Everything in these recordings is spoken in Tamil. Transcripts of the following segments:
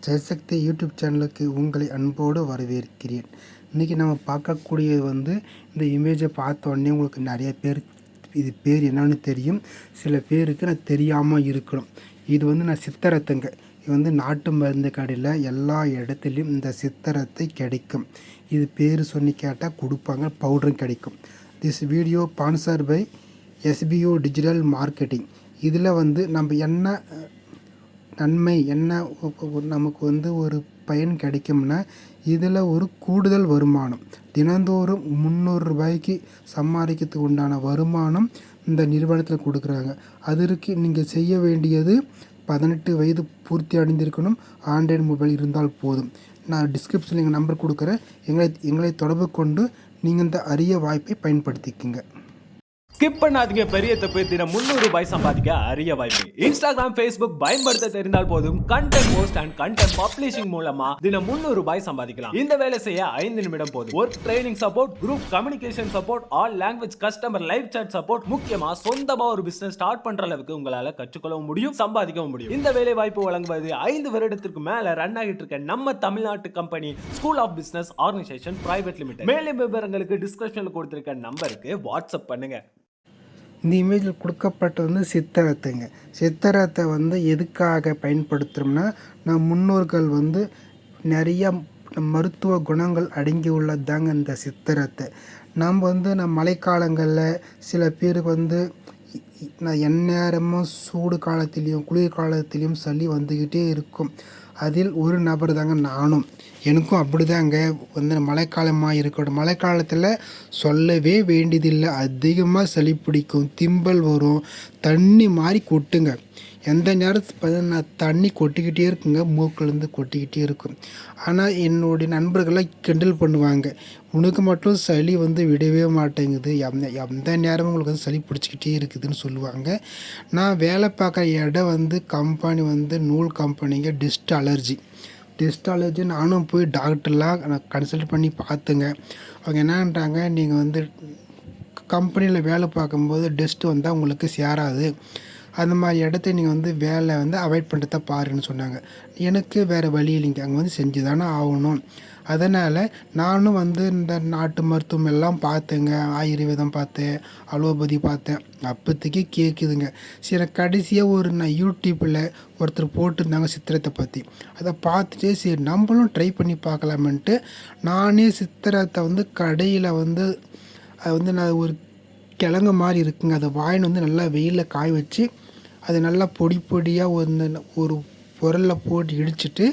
ஜெயசக்தி யூடியூப் சேனலுக்கு உங்களை அன்போடு வரவேற்கிறேன். இன்றைக்கி நம்ம பார்க்கக்கூடியது இந்த இமேஜை பார்த்த உடனே உங்களுக்கு நிறைய பேர் இது பேர் என்னன்னு தெரியும், சில பேருக்கு நான் தெரியாமல் இருக்கணும். இது நான் சித்தரத்தைங்க. இது நாட்டு மருந்து கடையில் எல்லா இடத்துலையும் இந்த சித்தரத்தை கிடைக்கும். இது பேர் சொல்லி கேட்டால் கொடுப்பாங்க, பவுடரும் கிடைக்கும். This video sponsor by SPO digital marketing. இதில் நம்ம என்ன நன்மை என்ன நமக்கு ஒரு பயன் கிடைக்கும்னா, இதில் ஒரு கூடுதல் வருமானம் தினந்தோறும் 300 ரூபாய்க்கு சம்பாதிக்கிறதுக்கு உண்டான வருமானம் இந்த நிறுவனத்தில் கொடுக்குறாங்க. அதற்கு நீங்கள் செய்ய வேண்டியது 18 வயது பூர்த்தி அடைந்திருக்கணும். ஆண்ட்ராய்டு மொபைல் இருந்தால் போதும். நான் டிஸ்கிரிப்ஷனில் எங்கள் நம்பர் கொடுக்குறேன். எங்களை தொடர்பு கொண்டு நீங்கள் இந்த அரிய வாய்ப்பை பயன்படுத்திக்கங்க. ஸ்கிப் பண்ணாதீங்க, பெரிய தப்பு. தினம் 300 ரூபாய் சம்பாதிக்க அரிய வாய்ப்பு. இன்ஸ்டாகிராம், ஃபேஸ்புக் பயன்படுத்த தெரிந்தால் போதும். Content post and content publishing மூலமா தினம் 300 ரூபாய் சம்பாதிக்கலாம். இந்த வேலை செய்ய 5 நிமிடம் போதும். Work training support, group communication support, all language customer live chat support, முக்கியமா சொந்தமா ஒரு பிசினஸ் ஸ்டார்ட் பண்ற அளவுக்கு உங்களால கற்றுக்கொள்ளவும் முடியும், சம்பாதிக்கவும் முடியும். இந்த வேலை வாய்ப்பு வழங்குவது 5 வருடத்திற்கு மேல ரன் ஆகிட்டு இருக்க நம்ம தமிழ்நாட்டு company school of business organisation private limited. மேலும் விவரங்களுக்கு டிஸ்கிரிப்ஷன்ல கொடுத்திருக்க நம்பருக்கு வாட்ஸ்அப் பண்ணுங்க. இந்த இமேஜில் கொடுக்கப்பட்டது சித்தரத்தைங்க. சித்தரத்தை எதுக்காக பயன்படுத்துகிறோம்னா, நம் முன்னோர்கள் நிறைய மருத்துவ குணங்கள் அடங்கி உள்ளது தாங்க இந்த சித்தரத்தை. நாம் நம்ம மழைக்காலங்களில் சில பேருக்கு நான் எந்நேரமும் சூடு காலத்திலையும் குளிர் காலத்திலையும் சளி வந்துக்கிட்டே இருக்கும். அதில் ஒரு நபர் தாங்க நானும். எனக்கும் அப்படி தாங்க மழைக்காலமாக இருக்கட்டும். மழைக்காலத்தில் சொல்லவே வேண்டியதில்லை, அதிகமாக சளி பிடிக்கும், திம்பல் வரும், தண்ணி மாதிரி கொட்டுங்க. எந்த நேரத்துக்கு நான் தண்ணி கொட்டிக்கிட்டே இருக்குங்க, மூக்கிலேருந்து கொட்டிக்கிட்டே இருக்கும். ஆனால் என்னுடைய நண்பர்கள்லாம் கிண்டல் பண்ணுவாங்க, உனக்கு மட்டும் சளி விடவே மாட்டேங்குது, எந்த நேரமும் உங்களுக்கு சளி பிடிச்சிக்கிட்டே இருக்குதுன்னு சொல்லுவாங்க. நான் வேலை பார்க்குற இடம் கம்பெனி நூல் கம்பெனிங்க. டஸ்ட் அலர்ஜி நானும் போய் டாக்டர்லாம் நான் கன்சல்ட் பண்ணி பார்த்துங்க. அவங்க என்னன்றாங்க, நீங்கள் கம்பெனியில் வேலை பார்க்கும்போது டஸ்ட்டு வந்தால் உங்களுக்கு சேராது, அந்த மாதிரி இடத்த நீங்கள் வேலை அவாய்ட் பண்ணுறத பாருன்னு சொன்னாங்க. எனக்கு வேறு வழி இல்லைங்க, அங்கே செஞ்சு தானே ஆகணும். அதனால் நானும் இந்த நாட்டு மருத்துவம் எல்லாம் பார்த்தேங்க. ஆயுர்வேதம் பார்த்தேன், அலோபதி பார்த்தேன். அப்போதைக்கு கேட்குதுங்க. சரி, கடைசியாக நான் யூடியூப்பில் ஒருத்தர் போட்டிருந்தாங்க சித்திரத்தை பற்றி. அதை பார்த்துட்டு சரி நம்மளும் ட்ரை பண்ணி பார்க்கலாமன்ட்டு நானே சித்திரத்தை கடையில் அது நான் ஒரு கிழங்கு மாதிரி இருக்குங்க, அதை வாயின் நல்லா வெயிலில் காய வச்சு அது நல்லா பொடியாக ஒரு உரலில் போட்டு இடிச்சிட்டு,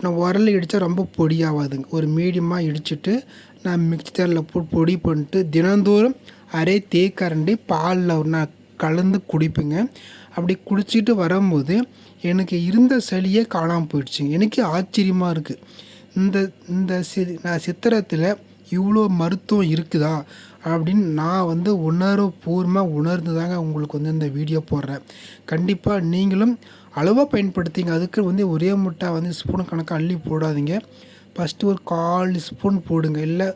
நான் உரலில் இடித்தா ரொம்ப பொடியாகாதுங்க, ஒரு மீடியமாக இடிச்சிட்டு நான் மிக்சி ஜாரில் போட்டு பொடி பண்ணிட்டு தினந்தோறும் அரை தேக்கரண்டி பாலில் நான் கலந்து குடிப்பேங்க. அப்படி குடிச்சிட்டு வரும்போது எனக்கு இருந்த சளியே காணாமல் போயிடுச்சுங்க. எனக்கு ஆச்சரியமாக இருக்குது, நான் சித்திரத்தில் இவ்வளோ மருத்துவம் இருக்குதா அப்படின்னு நான் உணர்வுபூர்வமாக உணர்ந்து தாங்க உங்களுக்கு இந்த வீடியோ போடுறேன். கண்டிப்பாக நீங்களும் அளவாக பயன்படுத்திங்க. அதுக்கு ஒரே முட்டை ஸ்பூன் கணக்காக அள்ளி போடாதீங்க. ஃபஸ்ட்டு ஒரு 1/4 ஸ்பூன் போடுங்க, இல்லை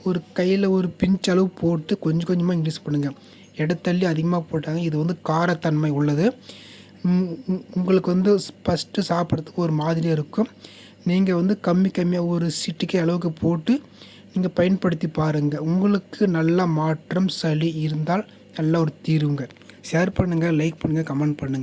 ஒரு கையில் ஒரு பிஞ்ச் அளவு போட்டு கொஞ்சம் கொஞ்சமாக இன்க்ரீஸ் பண்ணுங்கள். இடத்தள்ளி அதிகமாக போட்டாங்க, இது காரத்தன்மை உள்ளது. உங்களுக்கு ஃபஸ்ட்டு சாப்பிட்றதுக்கு ஒரு மாதிரியாக இருக்கும். நீங்கள் கம்மியாக ஒரு சிட்டிக்கை அளவுக்கு போட்டு நீங்கள் பயன்படுத்தி பாருங்கள். உங்களுக்கு நல்ல மாற்றம் சளி இருந்தால் நல்ல ஒரு தீர்வுங்க. ஷேர் பண்ணுங்கள், லைக் பண்ணுங்கள், கமெண்ட் பண்ணுங்கள்.